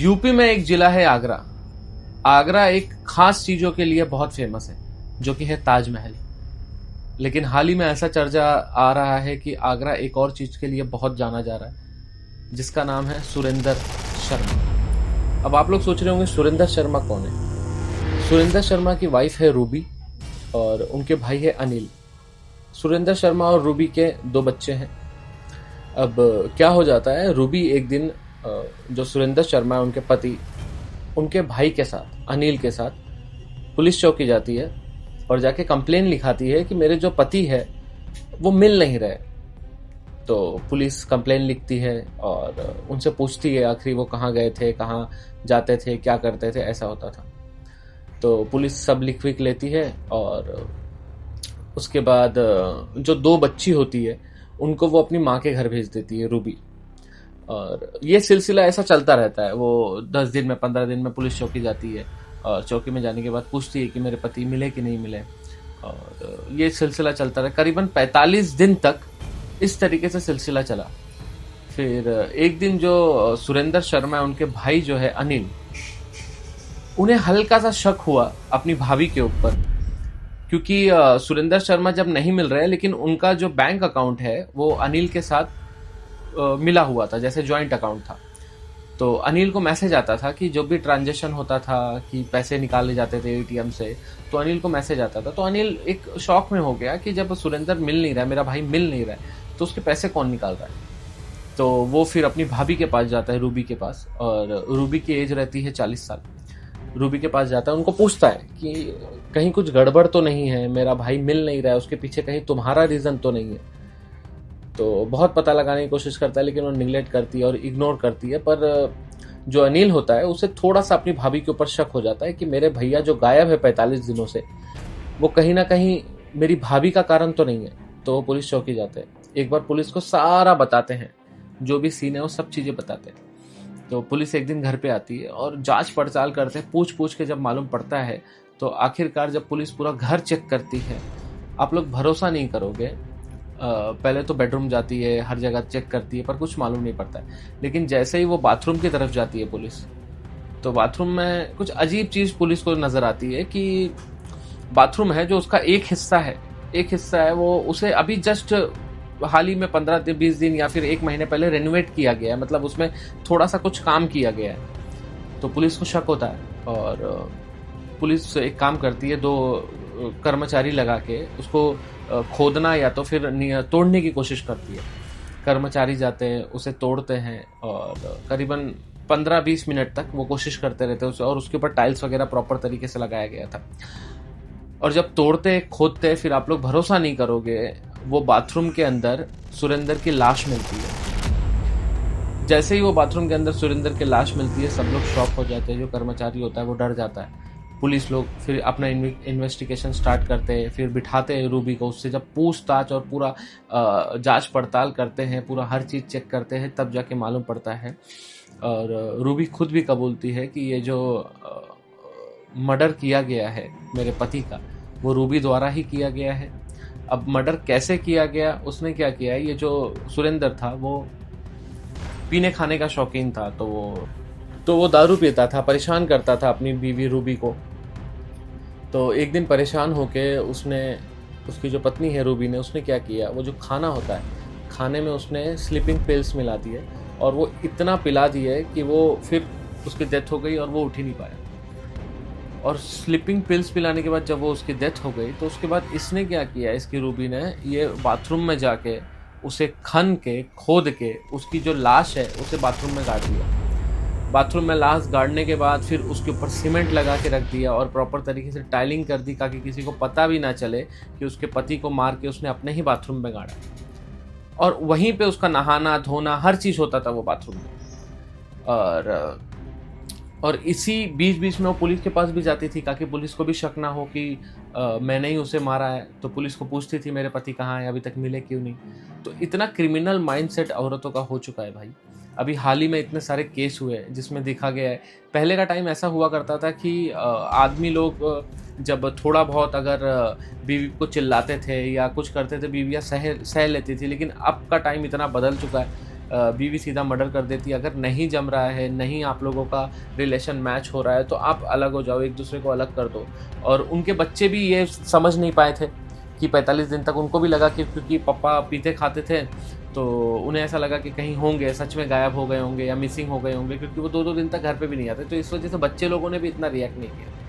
UP में एक जिला है आगरा। आगरा एक खास चीजों के लिए बहुत फेमस है, जो कि है ताजमहल। लेकिन हाल ही में ऐसा चर्चा आ रहा है कि आगरा एक और चीज के लिए बहुत जाना जा रहा है, जिसका नाम है सुरेंद्र शर्मा। अब आप लोग सोच रहे होंगे सुरेंद्र शर्मा कौन है। सुरेंद्र शर्मा की वाइफ है रूबी और उनके भाई है अनिल। सुरेंद्र शर्मा और रूबी के 2 बच्चे हैं। अब क्या हो जाता है, रूबी एक दिन जो सुरेंद्र शर्मा है उनके पति, उनके भाई के साथ अनिल के साथ पुलिस चौकी जाती है और जाके कंप्लेन लिखाती है कि मेरे जो पति है वो मिल नहीं रहे। तो पुलिस कंप्लेन लिखती है और उनसे पूछती है आखिर वो कहाँ गए थे, कहाँ जाते थे, क्या करते थे, ऐसा होता था। तो पुलिस सब लिख विख लेती है और उसके बाद जो 2 बच्ची होती है उनको वो अपनी माँ के घर भेज देती है, रूबी। और ये सिलसिला ऐसा चलता रहता है। वो 10 दिन में 15 दिन में पुलिस चौकी जाती है और चौकी में जाने के बाद पूछती है कि मेरे पति मिले कि नहीं मिले। और ये सिलसिला चलता रहा, करीबन 45 दिन तक इस तरीके से सिलसिला चला। फिर एक दिन जो सुरेंद्र शर्मा है, उनके भाई जो है अनिल, उन्हें हल्का सा शक हुआ अपनी भाभी के ऊपर, क्योंकि सुरेंद्र शर्मा जब नहीं मिल रहे, लेकिन उनका जो बैंक अकाउंट है वो अनिल के साथ मिला हुआ था, जैसे ज्वाइंट अकाउंट था। तो अनिल को मैसेज आता था कि जो भी ट्रांजैक्शन होता था, कि पैसे निकाले जाते थे एटीएम से, तो अनिल को मैसेज आता था। तो अनिल एक शॉक में हो गया कि जब सुरेंद्र मिल नहीं रहा है, मेरा भाई मिल नहीं रहा है, तो उसके पैसे कौन निकाल रहा है। तो वो फिर अपनी भाभी के पास जाता है, रूबी के पास, और रूबी की एज रहती है 40 साल। रूबी के पास जाता है, उनको पूछता है कि कहीं कुछ गड़बड़ तो नहीं है, मेरा भाई मिल नहीं रहा है, उसके पीछे कहीं तुम्हारा रीजन तो नहीं है। तो बहुत पता लगाने की कोशिश करता है, लेकिन वो निगलेक्ट करती है और इग्नोर करती है। पर जो अनिल होता है उसे थोड़ा सा अपनी भाभी के ऊपर शक हो जाता है कि मेरे भैया जो गायब है 45 दिनों से, वो कहीं ना कहीं मेरी भाभी का कारण तो नहीं है। तो वो पुलिस चौकी जाते हैं, एक बार पुलिस को सारा बताते हैं, जो भी सीन है वो सब चीजें बताते हैं। तो पुलिस एक दिन घर पे आती है और जांच पड़ताल करते हैं, पूछ पूछ के जब मालूम पड़ता है, तो आखिरकार जब पुलिस पूरा घर चेक करती है, आप लोग भरोसा नहीं करोगे, पहले तो बेडरूम जाती है, हर जगह चेक करती है, पर कुछ मालूम नहीं पड़ता है। लेकिन जैसे ही वो बाथरूम की तरफ जाती है पुलिस, तो बाथरूम में कुछ अजीब चीज पुलिस को नजर आती है कि बाथरूम है जो उसका एक हिस्सा है वो उसे अभी जस्ट हाल ही में 15-20 दिन या फिर 1 महीने पहले रेनोवेट किया गया है, मतलब उसमें थोड़ा सा कुछ काम किया गया है। तो पुलिस को शक होता है और पुलिस एक काम करती है, 2 कर्मचारी लगा के उसको खोदना या तो फिर तोड़ने की कोशिश करती है। कर्मचारी जाते हैं, उसे तोड़ते हैं और करीबन 15-20 मिनट तक वो कोशिश करते रहते हैं उसे, और उसके ऊपर टाइल्स वगैरह प्रॉपर तरीके से लगाया गया था। और जब तोड़ते खोदते, फिर आप लोग भरोसा नहीं करोगे, वो बाथरूम के अंदर सुरेंद्र की लाश मिलती है। जैसे ही वो बाथरूम के अंदर सुरेंद्र की लाश मिलती है, सब लोग शॉक हो जाते हैं। जो कर्मचारी होता है वो डर जाता है। पुलिस लोग फिर अपना इन्वेस्टिगेशन स्टार्ट करते हैं, फिर बिठाते हैं रूबी को, उससे जब पूछताछ और पूरा जांच पड़ताल करते हैं, पूरा हर चीज चेक करते हैं, तब जाके मालूम पड़ता है। और रूबी खुद भी कबूलती है कि ये जो मर्डर किया गया है मेरे पति का, वो रूबी द्वारा ही किया गया है। अब मर्डर कैसे किया गया, उसने क्या किया है, ये जो सुरेंद्र था वो पीने खाने का शौकीन था, तो वो दारू पीता था, परेशान करता था अपनी बीवी रूबी को। तो एक दिन परेशान होके उसकी जो पत्नी है रूबी ने, उसने क्या किया, वो जो खाना होता है, खाने में उसने स्लीपिंग पिल्स मिला दिए और वो इतना पिला दिए कि वो फिर उसकी डेथ हो गई और वो उठ ही नहीं पाया। और स्लीपिंग पिल्स पिलाने के बाद जब वो उसकी डेथ हो गई, तो उसके बाद इसने क्या किया, इसकी रूबी ने, ये बाथरूम में जाके उसे खन के खोद के उसकी जो लाश है उसे बाथरूम में गाड़ दिया। बाथरूम में लाश गाड़ने के बाद फिर उसके ऊपर सीमेंट लगा के रख दिया और प्रॉपर तरीके से टाइलिंग कर दी, ताकि किसी को पता भी ना चले कि उसके पति को मार के उसने अपने ही बाथरूम में गाड़ा। और वहीं पे उसका नहाना धोना हर चीज होता था वो बाथरूम में। और इसी बीच बीच में वो पुलिस के पास भी जाती थी, ताकि पुलिस को भी शक ना हो कि मैंने ही उसे मारा है। तो पुलिस को पूछती थी मेरे पति कहाँ है, अभी तक मिले क्यों नहीं। तो इतना क्रिमिनल माइंडसेट औरतों का हो चुका है भाई। अभी हाल ही में इतने सारे केस हुए जिसमें देखा गया है, पहले का टाइम ऐसा हुआ करता था कि आदमी लोग जब थोड़ा बहुत अगर बीवी को चिल्लाते थे या कुछ करते थे, बीवियाँ सह लेती थी। लेकिन अब का टाइम इतना बदल चुका है बीवी सीधा मर्डर कर देती। अगर नहीं जम रहा है, नहीं आप लोगों का रिलेशन मैच हो रहा है, तो आप अलग हो जाओ, एक दूसरे को अलग कर दो। और उनके बच्चे भी ये समझ नहीं पाए थे कि 45 दिन तक उनको भी लगा कि क्योंकि पापा पीते खाते थे, तो उन्हें ऐसा लगा कि कहीं होंगे, सच में गायब हो गए होंगे या मिसिंग हो गए होंगे, क्योंकि वो 2-2 दिन तक घर पे भी नहीं आते। तो इस वजह से बच्चे लोगों ने भी इतना रिएक्ट नहीं किया।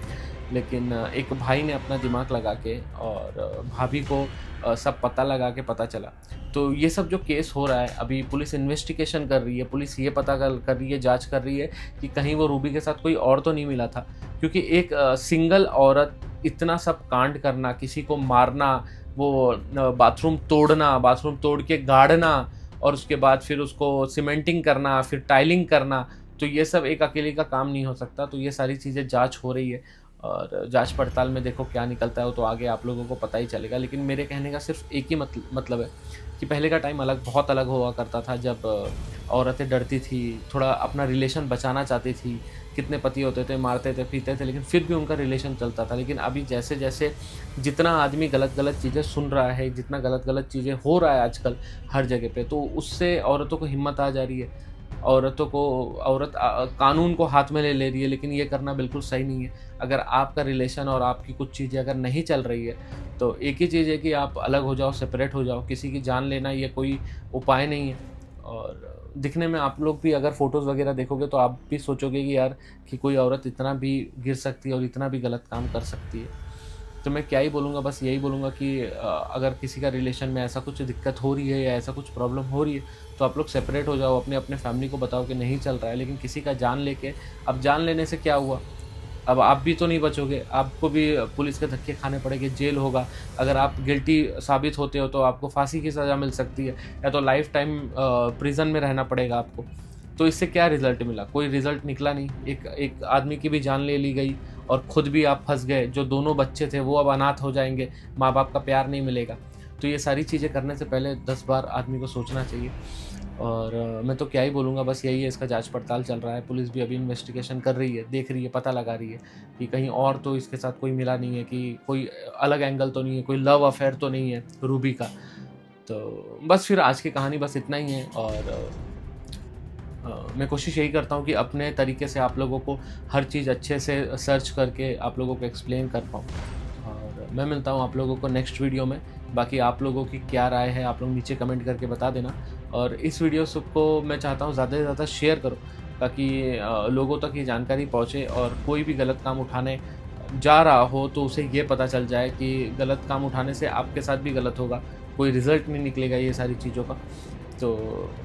लेकिन एक भाई ने अपना दिमाग लगा के और भाभी को सब पता लगा के पता चला। तो ये सब जो केस हो रहा है, अभी पुलिस इन्वेस्टिगेशन कर रही है, पुलिस ये पता कर रही है, जांच कर रही है कि कहीं वो रूबी के साथ कोई और तो नहीं मिला था। क्योंकि एक सिंगल औरत इतना सब कांड करना, किसी को मारना, वो बाथरूम तोड़ना, बाथरूम तोड़ के गाड़ना, और उसके बाद फिर उसको सीमेंटिंग करना, फिर टाइलिंग करना, तो ये सब एक अकेले का काम नहीं हो सकता। तो ये सारी चीज़ें जांच हो रही है, और जांच पड़ताल में देखो क्या निकलता है, वो तो आगे आप लोगों को पता ही चलेगा। लेकिन मेरे कहने का सिर्फ एक ही मतलब है कि पहले का टाइम बहुत अलग हुआ करता था, जब औरतें डरती थी, थोड़ा अपना रिलेशन बचाना चाहती थी। कितने पति होते थे, मारते थे, पीते थे, लेकिन फिर भी उनका रिलेशन चलता था। लेकिन अभी जैसे जैसे जितना आदमी गलत गलत चीज़ें सुन रहा है, जितना गलत गलत चीज़ें हो रहा है आजकल हर जगह पे, तो उससे औरतों को हिम्मत आ जा रही है। औरतों को कानून को हाथ में ले रही है, लेकिन ये करना बिल्कुल सही नहीं है। अगर आपका रिलेशन और आपकी कुछ चीज़ें अगर नहीं चल रही है, तो एक ही चीज़ है कि आप अलग हो जाओ, सेपरेट हो जाओ। किसी की जान लेना ये कोई उपाय नहीं है। और दिखने में आप लोग भी अगर फ़ोटोज़ वगैरह देखोगे, तो आप भी सोचोगे कि यार, कि कोई औरत इतना भी गिर सकती है और इतना भी गलत काम कर सकती है। तो मैं क्या ही बोलूँगा, बस यही बोलूँगा कि अगर किसी का रिलेशन में ऐसा कुछ दिक्कत हो रही है या ऐसा कुछ प्रॉब्लम हो रही है, तो आप लोग सेपरेट हो जाओ, अपने अपने फैमिली को बताओ कि नहीं चल रहा है। लेकिन किसी का जान लेके, अब जान लेने से क्या हुआ? अब आप भी तो नहीं बचोगे, आपको भी पुलिस के धक्के खाने पड़ेंगे, जेल होगा। अगर आप गिल्टी साबित होते हो, तो आपको फांसी की सज़ा मिल सकती है, या तो लाइफ टाइम प्रिजन में रहना पड़ेगा आपको। तो इससे क्या रिजल्ट मिला? कोई रिजल्ट निकला नहीं। एक एक आदमी की भी जान ले ली गई, और खुद भी आप फंस गए। जो दोनों बच्चे थे वो अब अनाथ हो जाएंगे, माँ बाप का प्यार नहीं मिलेगा। तो ये सारी चीज़ें करने से पहले 10 बार आदमी को सोचना चाहिए। और मैं तो क्या ही बोलूँगा, बस यही है, इसका जांच पड़ताल चल रहा है। पुलिस भी अभी इन्वेस्टिगेशन कर रही है, देख रही है, पता लगा रही है कि कहीं और तो इसके साथ कोई मिला नहीं है, कि कोई अलग एंगल तो नहीं है, कोई लव अफेयर तो नहीं है रूबी का। तो बस फिर आज की कहानी बस इतना ही है। और मैं कोशिश यही करता हूँ कि अपने तरीके से आप लोगों को हर चीज़ अच्छे से सर्च करके आप लोगों को एक्सप्लेन कर पाऊँ। और मैं मिलता हूँ आप लोगों को नेक्स्ट वीडियो में। बाकी आप लोगों की क्या राय है, आप लोग नीचे कमेंट करके बता देना। और इस वीडियो को मैं चाहता हूँ ज़्यादा से ज़्यादा शेयर करो, ताकि लोगों तक ये जानकारी पहुँचे, और कोई भी गलत काम उठाने जा रहा हो तो उसे ये पता चल जाए कि गलत काम उठाने से आपके साथ भी गलत होगा, कोई रिज़ल्ट नहीं निकलेगा ये सारी चीज़ों का। तो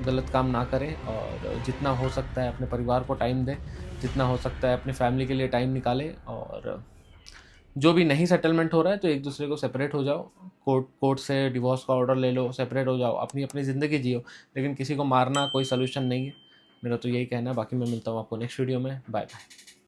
गलत काम ना करें, और जितना हो सकता है अपने परिवार को टाइम दें, जितना हो सकता है अपनी फैमिली के लिए टाइम निकालें। और जो भी नहीं सेटलमेंट हो रहा है, तो एक दूसरे को सेपरेट हो जाओ, कोर्ट से डिवोर्स का ऑर्डर ले लो, सेपरेट हो जाओ, अपनी अपनी ज़िंदगी जियो। लेकिन किसी को मारना कोई सलूशन नहीं है। मेरा तो यही कहना है। बाकी मैं मिलता हूँ आपको नेक्स्ट वीडियो में। Bye bye.